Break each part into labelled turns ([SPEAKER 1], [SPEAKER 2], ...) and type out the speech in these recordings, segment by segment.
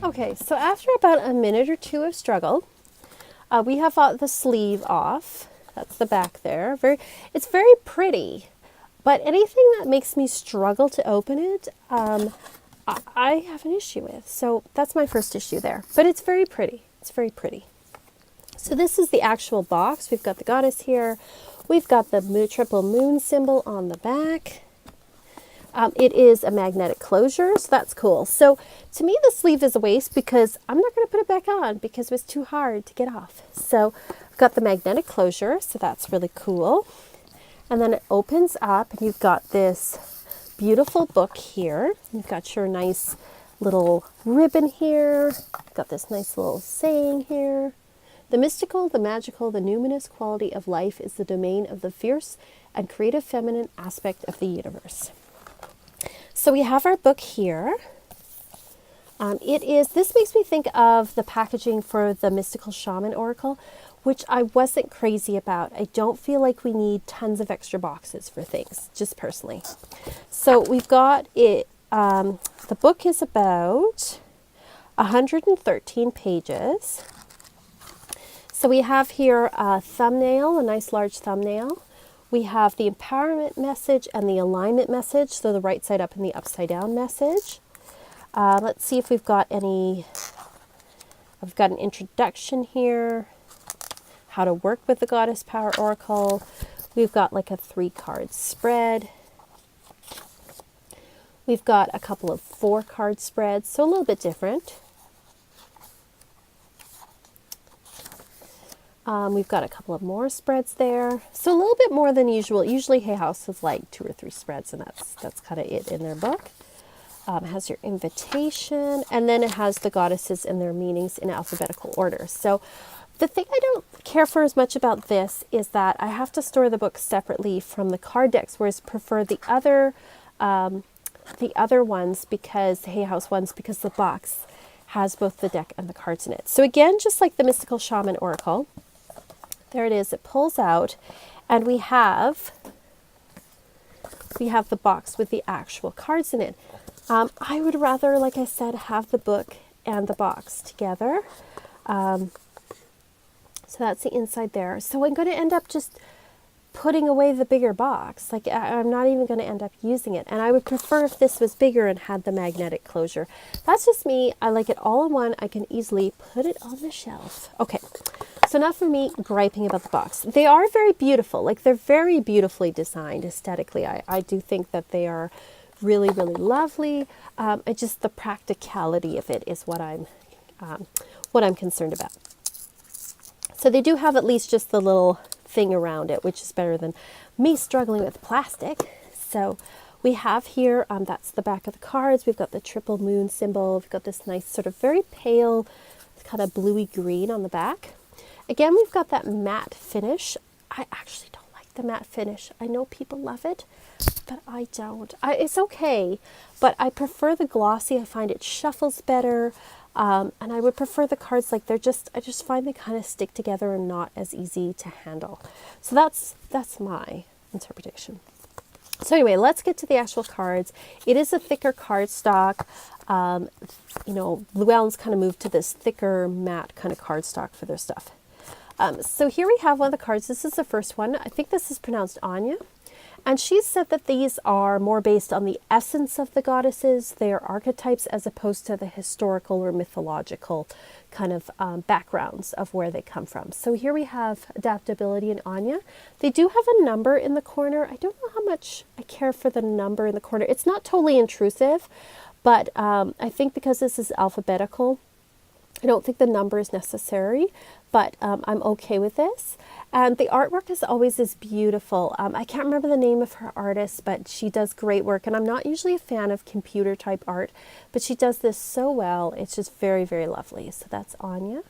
[SPEAKER 1] Okay, so after about a minute or two of struggle, we have the sleeve off. That's the back there. It's very pretty, but anything that makes me struggle to open it, I have an issue with. So that's my first issue there. But it's very pretty. It's very pretty. So this is the actual box. We've got the goddess here. We've got the triple moon symbol on the back. It is a magnetic closure, so that's cool. So to me, the sleeve is a waste because I'm not going to put it back on because it was too hard to get off. So I've got the magnetic closure, so that's really cool. And then it opens up and you've got this beautiful book here. You've got your nice little ribbon here. You've got this nice little saying here. The mystical, the magical, the numinous quality of life is the domain of the fierce and creative feminine aspect of the universe. So we have our book here. This makes me think of the packaging for the Mystical Shaman Oracle, which I wasn't crazy about. I don't feel like we need tons of extra boxes for things, just personally. So we've got it, the book is about 113 pages. So we have here a thumbnail, a nice large thumbnail. We have the empowerment message and the alignment message, so the right side up and the upside down message. Let's see if we've got any. I've got an introduction here, how to work with the Goddess Power Oracle. We've got like a 3-card spread. We've got a couple of 4-card spreads, so a little bit different. We've got a couple of more spreads there. So a little bit more than usual. Usually Hay House is like 2 or 3 spreads, and that's kind of it in their book. It has your invitation, and then it has the goddesses and their meanings in alphabetical order. So the thing I don't care for as much about this is that I have to store the book separately from the card decks, whereas I prefer the other ones, because the Hay House ones, because the box has both the deck and the cards in it. So again, just like the Mystical Shaman Oracle, there it is. It pulls out, and we have the box with the actual cards in it. I would rather, like I said, have the book and the box together. So that's the inside there. So I'm going to end up just putting away the bigger box. Like I'm not even going to end up using it. And I would prefer if this was bigger and had the magnetic closure. That's just me. I like it all in one. I can easily put it on the shelf. Okay. So enough for me griping about the box. They are very beautiful. Like they're very beautifully designed aesthetically. I do think that they are really, really lovely. Just the practicality of it is what I'm concerned about. So they do have at least just the little thing around it, which is better than me struggling with plastic. So we have here, that's the back of the cards. We've got the triple moon symbol. We've got this nice sort of very pale, kind of bluey green on the back. Again, we've got that matte finish. I actually don't like the matte finish. I know people love it, but I don't. It's okay, but I prefer the glossy. I find it shuffles better. And I would prefer the cards like I just find they kind of stick together and not as easy to handle. So that's my interpretation. So anyway, let's get to the actual cards. It is a thicker cardstock. Llewellyn's kind of moved to this thicker matte kind of cardstock for their stuff. So here we have one of the cards. This is the first one. I think this is pronounced Anya. And she said that these are more based on the essence of the goddesses, their archetypes, as opposed to the historical or mythological kind of backgrounds of where they come from. So here we have adaptability in Anya. They do have a number in the corner. I don't know how much I care for the number in the corner. It's not totally intrusive, but I think because this is alphabetical, I don't think the number is necessary, but I'm okay with this. And the artwork is always as beautiful. I can't remember the name of her artist, but she does great work. And I'm not usually a fan of computer type art, but she does this so well. It's just very, very lovely. So that's Anya.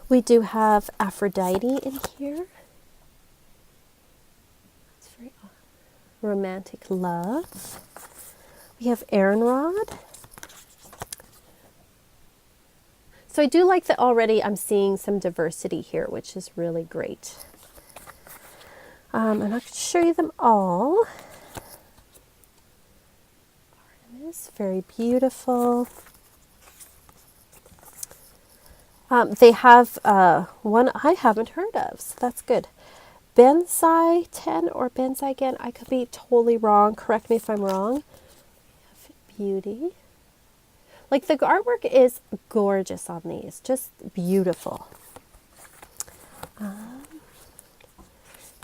[SPEAKER 1] We do have Aphrodite in here. It's very romantic love. We have Aaronrod. So I do like that already I'm seeing some diversity here, which is really great. I'm not going to show you them all. Artemis, very beautiful. They have one I haven't heard of, so that's good. Bensai 10 or Bensai again. I could be totally wrong. Correct me if I'm wrong. Beauty. Like the artwork is gorgeous on these, just beautiful.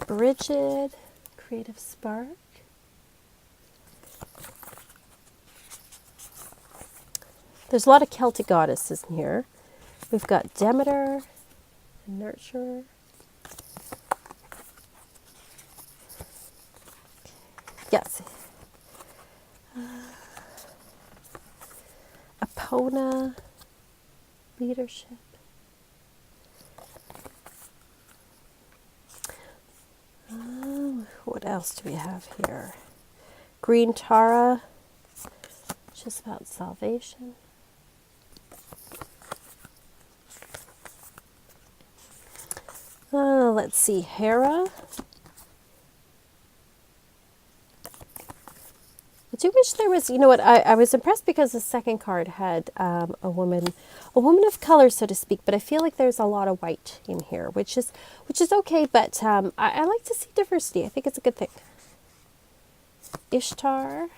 [SPEAKER 1] Brigid, Creative Spark. There's a lot of Celtic goddesses in here. We've got Demeter, Nurturer. Yes. Epona, Leadership. What else do we have here? Green Tara, just about salvation. Let's see, Hera. I do wish there was, you know what, I was impressed because the second card had a woman of color, so to speak, but I feel like there's a lot of white in here, which is okay, but I like to see diversity. I think it's a good thing. Ishtar.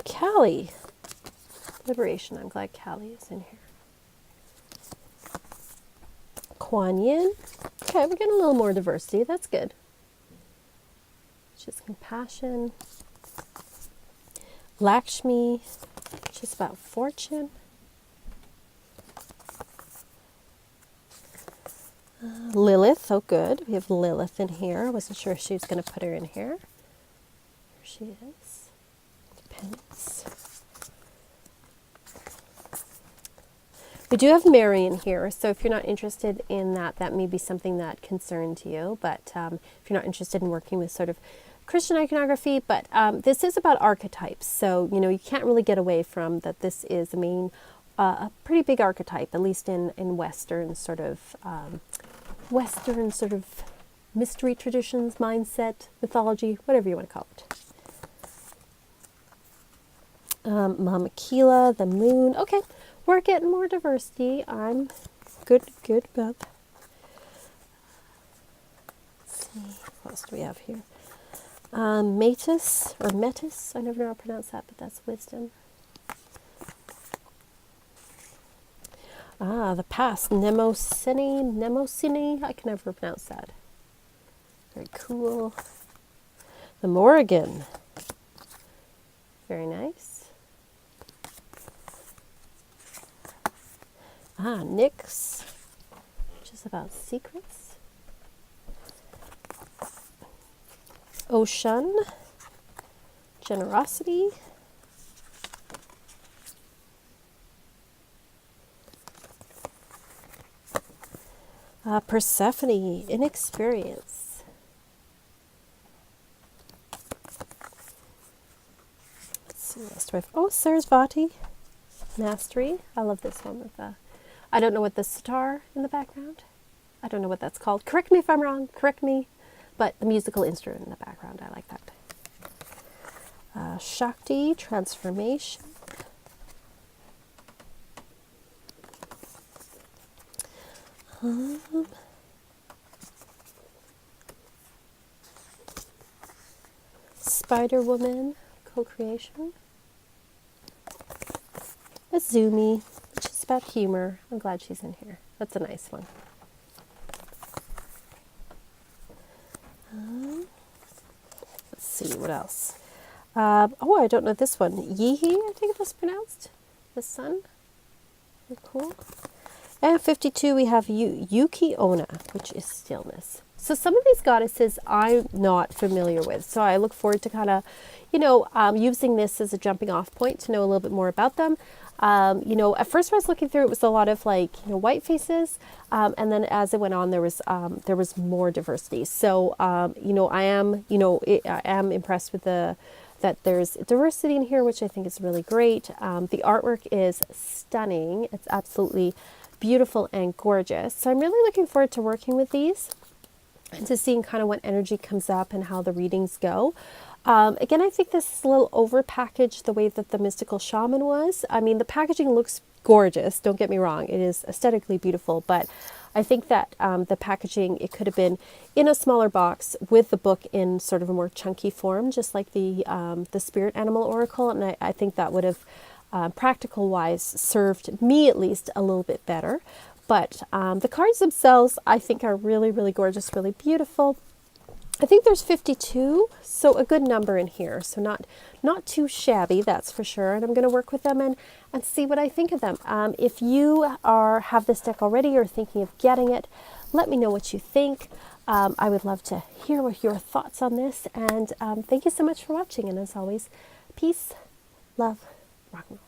[SPEAKER 1] Kali. Liberation. I'm glad Kali is in here. Kuan Yin. Okay, we're getting a little more diversity. That's good. Just compassion. Lakshmi. Just about fortune. Lilith. Oh, good. We have Lilith in here. I wasn't sure if she was going to put her in here. Here she is. Pence. We do have Mary in here, so if you're not interested in that, that may be something that concerns you. But if you're not interested in working with sort of Christian iconography, but this is about archetypes, so you know you can't really get away from that. This is a pretty big archetype, at least in Western sort of mystery traditions, mindset, mythology, whatever you want to call it. Mama Kila, the moon. Okay. We're getting more diversity. I'm good about that. Let's see, what else do we have here? Metis, or Metis, I never know how to pronounce that, but that's wisdom. The past, Nemosini, I can never pronounce that. Very cool. The Morrigan, very nice. Nyx, which is about secrets. Ocean, generosity. Persephone, inexperience. Let's see what else do I have. Oh, Sarasvati, mastery. I love this one with I don't know what the sitar in the background. I don't know what that's called. Correct me if I'm wrong. Correct me. But the musical instrument in the background, I like that. Shakti, transformation. Spider Woman, co-creation. Azumi, which is about humor. I'm glad she's in here. That's a nice one. Let's see, what else? Oh, I don't know this one. Yihi, I think it was pronounced. The sun. Very cool. And 52, we have Yuki Onna, which is stillness. So some of these goddesses I'm not familiar with. So I look forward to kind of, using this as a jumping off point to know a little bit more about them. At first when I was looking through, it was a lot of white faces. And then as it went on, there was more diversity. So, I am impressed with that there's diversity in here, which I think is really great. The artwork is stunning. It's absolutely beautiful and gorgeous. So I'm really looking forward to working with these. and to seeing kind of what energy comes up and how the readings go. Again, I think this is a little over packaged the way that the Mystical Shaman was. I mean, the packaging looks gorgeous, don't get me wrong, it is aesthetically beautiful, but I think that the packaging, it could have been in a smaller box with the book in sort of a more chunky form, just like the Spirit Animal Oracle, and I think that would have, practical wise, served me at least a little bit better. But the cards themselves, I think, are really, really gorgeous, really beautiful. I think there's 52, so a good number in here. So not too shabby, that's for sure. And I'm going to work with them and see what I think of them. If you have this deck already or thinking of getting it, let me know what you think. I would love to hear your thoughts on this. And thank you so much for watching. And as always, peace, love, rock and roll.